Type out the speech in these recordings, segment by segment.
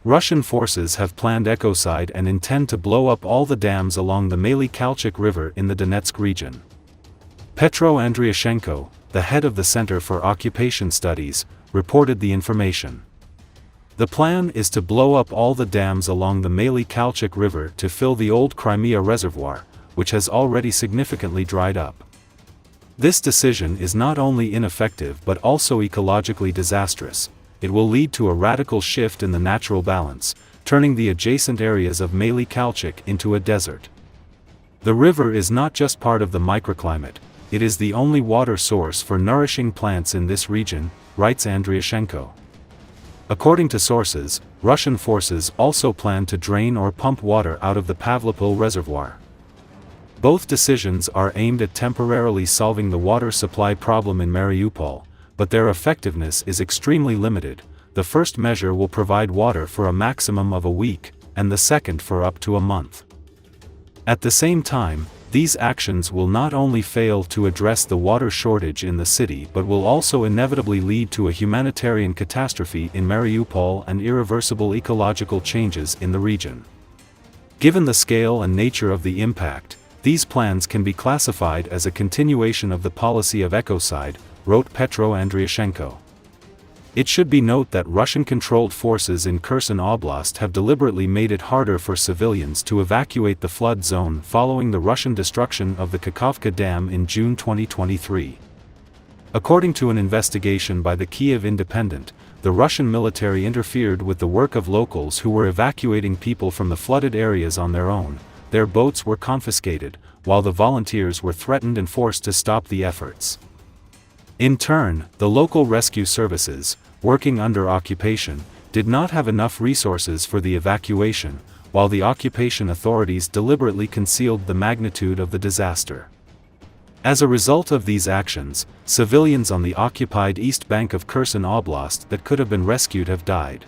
Russian forces have planned ecocide and intend to blow up all the dams along the Malyy Kalchyk River in the Donetsk region. Petro Andriushchenko, the head of the Center for Occupation Studies, reported the information. The plan is to blow up all the dams along the Malyy Kalchyk River to fill the Old Crimea Reservoir, which has already significantly dried up. This decision is not only ineffective but also ecologically disastrous. It will lead to a radical shift in the natural balance, turning the adjacent areas of Malyy Kalchyk into a desert. The river is not just part of the microclimate, it is the only water source for nourishing plants in this region, writes Andriushchenko. According to sources, Russian forces also plan to drain or pump water out of the Pavlopil Reservoir. Both decisions are aimed at temporarily solving the water supply problem in Mariupol, but their effectiveness is extremely limited. The first measure will provide water for a maximum of a week, and the second for up to a month. At the same time, these actions will not only fail to address the water shortage in the city but will also inevitably lead to a humanitarian catastrophe in Mariupol and irreversible ecological changes in the region. Given the scale and nature of the impact, these plans can be classified as a continuation of the policy of ecocide, wrote Petro Andriushchenko. It should be noted that Russian-controlled forces in Kherson Oblast have deliberately made it harder for civilians to evacuate the flood zone following the Russian destruction of the Kakhovka Dam in June 2023. According to an investigation by the Kiev Independent, the Russian military interfered with the work of locals who were evacuating people from the flooded areas on their own. Their boats were confiscated, while the volunteers were threatened and forced to stop the efforts. In turn, the local rescue services, working under occupation, did not have enough resources for the evacuation, while the occupation authorities deliberately concealed the magnitude of the disaster. As a result of these actions, civilians on the occupied east bank of Kherson Oblast that could have been rescued have died.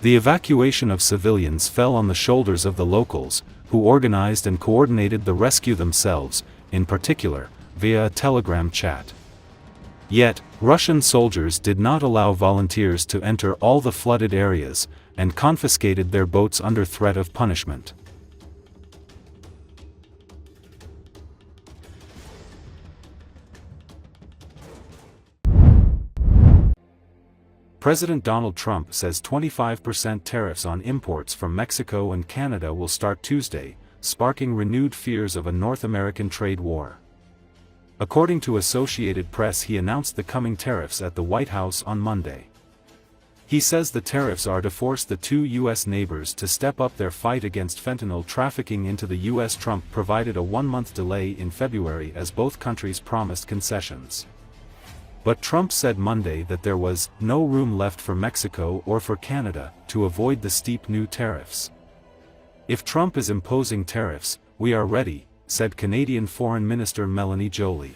The evacuation of civilians fell on the shoulders of the locals, who organized and coordinated the rescue themselves, in particular, via a Telegram chat. Yet, Russian soldiers did not allow volunteers to enter all the flooded areas, and confiscated their boats under threat of punishment. President Donald Trump says 25% tariffs on imports from Mexico and Canada will start Tuesday, sparking renewed fears of a North American trade war. According to Associated Press, he announced the coming tariffs at the White House on Monday. He says the tariffs are to force the two U.S. neighbors to step up their fight against fentanyl trafficking into the U.S. Trump provided a one-month delay in February as both countries promised concessions. But Trump said Monday that there was no room left for Mexico or for Canada to avoid the steep new tariffs. If Trump is imposing tariffs, we are ready, said Canadian Foreign Minister Mélanie Joly.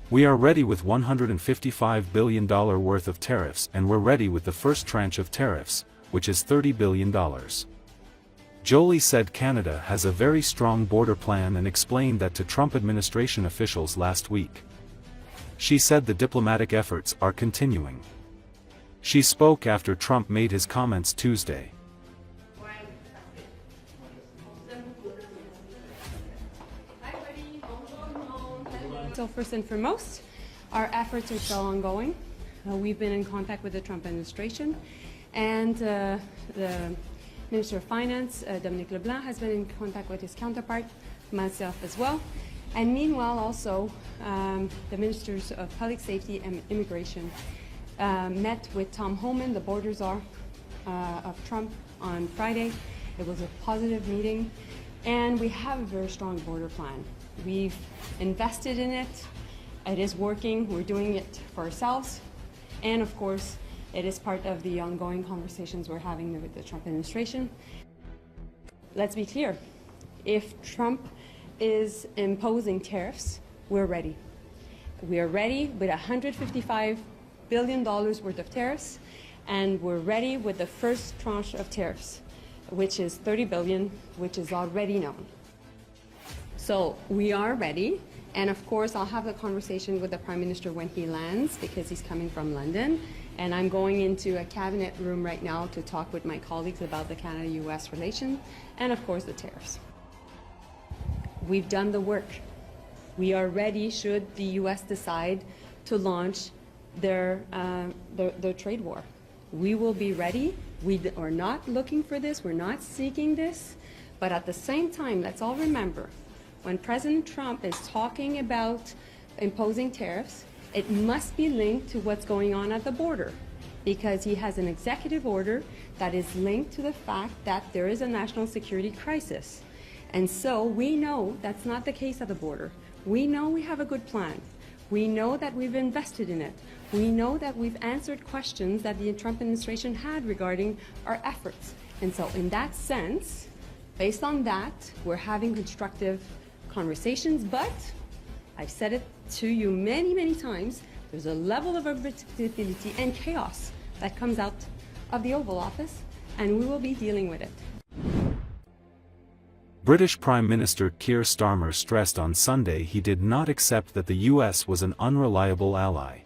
We are ready with $155 billion worth of tariffs, and we're ready with the first tranche of tariffs, which is $30 billion. Joly said Canada has a very strong border plan and explained that to Trump administration officials last week. She said the diplomatic efforts are continuing. She spoke after Trump made his comments Tuesday. So first and foremost, our efforts are still ongoing. We've been in contact with the Trump administration, and the Minister of Finance, Dominic LeBlanc, has been in contact with his counterpart, myself as well. And meanwhile also, the Ministers of Public Safety and Immigration met with Tom Homan, the border czar of Trump, on Friday. It was a positive meeting, and we have a very strong border plan. We've invested in it. It is working. We're doing it for ourselves. And of course, it is part of the ongoing conversations we're having with the Trump administration. Let's be clear. If Trump is imposing tariffs, we're ready. We are ready with $155 billion worth of tariffs, and we're ready with the first tranche of tariffs, which is $30 billion, which is already known. So we are ready, And of course, I'll have a conversation with the Prime Minister when he lands, because he's coming from London. And I'm going into a cabinet room right now to talk with my colleagues about the Canada-US relation and, of course, the tariffs. We've done the work. We are ready should the US decide to launch their trade war. We will be ready. We are not looking for this. We're not seeking this. But at the same time, let's all remember, when President Trump is talking about imposing tariffs, it must be linked to what's going on at the border, because he has an executive order that is linked to the fact that there is a national security crisis. And so we know that's not the case at the border. We know we have a good plan. We know that we've invested in it. We know that we've answered questions that the Trump administration had regarding our efforts. And so in that sense, based on that, we're having constructive conversations, but I've said it to you many, many times, there's a level of unpredictability and chaos that comes out of the Oval Office, and we will be dealing with it. British Prime Minister Keir Starmer stressed on Sunday he did not accept that the US was an unreliable ally.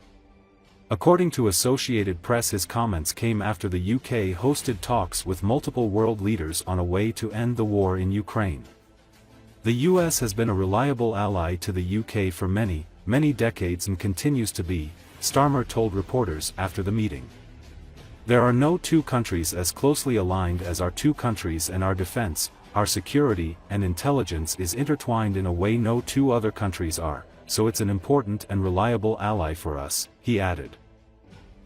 According to Associated Press, his comments came after the UK hosted talks with multiple world leaders on a way to end the war in Ukraine. The US has been a reliable ally to the UK for many, many decades and continues to be, Starmer told reporters after the meeting. There are no two countries as closely aligned as our two countries, and our defense, our security and intelligence is intertwined in a way no two other countries are, so it's an important and reliable ally for us, he added.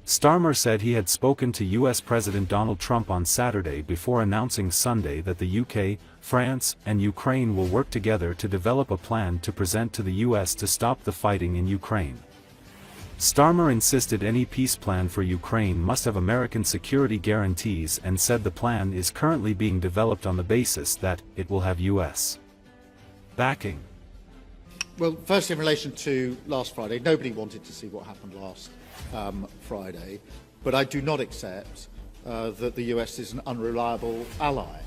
Starmer said he had spoken to US President Donald Trump on Saturday before announcing Sunday that the UK, France, and Ukraine will work together to develop a plan to present to the US to stop the fighting in Ukraine. Starmer insisted any peace plan for Ukraine must have American security guarantees and said the plan is currently being developed on the basis that it will have US backing. Well, first, in relation to last Friday, nobody wanted to see what happened last Friday, but I do not accept that the US is an unreliable ally.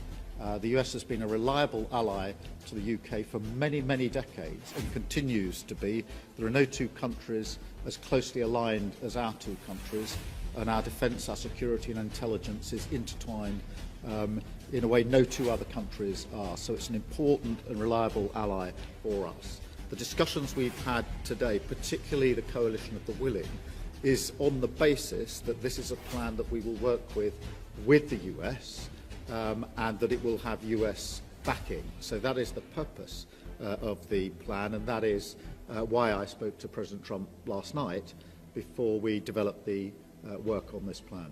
The US has been a reliable ally to the UK for many, many decades and continues to be. There are no two countries as closely aligned as our two countries, and our defence, our security and intelligence is intertwined in a way no two other countries are. So it's an important and reliable ally for us. The discussions we've had today, particularly the coalition of the willing, is on the basis that this is a plan that we will work with the US and that it will have US backing. So that is the purpose of the plan, and that is why I spoke to President Trump last night before we developed the work on this plan.